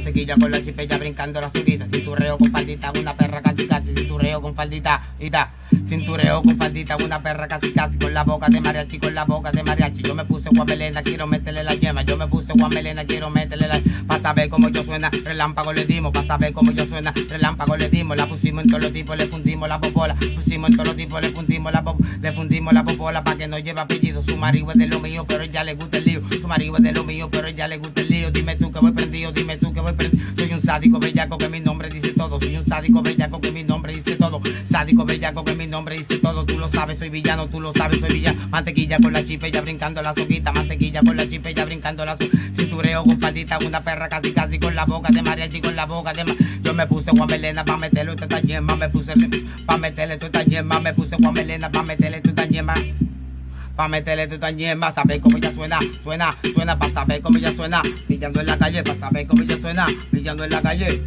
mantequilla con la chipella brincando la sudita, cintureo con faldita, una perra casi casi, cintureo con faldita, cintureo con faldita, una perra casi casi, con la boca de mariachi, con la boca de mariachi. Yo me puse guamelena, quiero meterle la yema, yo me puse guamelena, quiero meterle la, pa' saber cómo yo suena, relámpago le dimos, pa' saber cómo yo suena, relámpago le dimos, la pusimos en todos los tipos, le fundimos la popola, pusimos en todos los tipos, le fundimos la popola, pa' que no lleve apellido, su marido es de lo mío, pero ella le gusta el lío, su marido es de lo mío, pero ella le gusta el lío, dime tú que voy prendido, dime tú que voy prendido, soy un sádico bellaco que mi nombre dice todo, soy un sádico bellaco que mi nombre dice todo, sádico bellaco que mi nombre dice todo, tú lo sabes, soy villano, tú lo sabes, soy villano, mantequilla con la chipella brincando la soguita, mantequilla con la chipella brincando la cintureo con faldita, una perra casi casi, con la boca de mariachi, con la boca de yo me puse guamelena pa' meterle esta yema, me puse pa' meterle esta yema, me puse guamelena pa' meterle esta yema, pa' meterle esta yema, saber cómo ella suena, suena, pa' saber cómo ella suena, brillando en la calle, pa' saber cómo ella suena, brillando en la calle,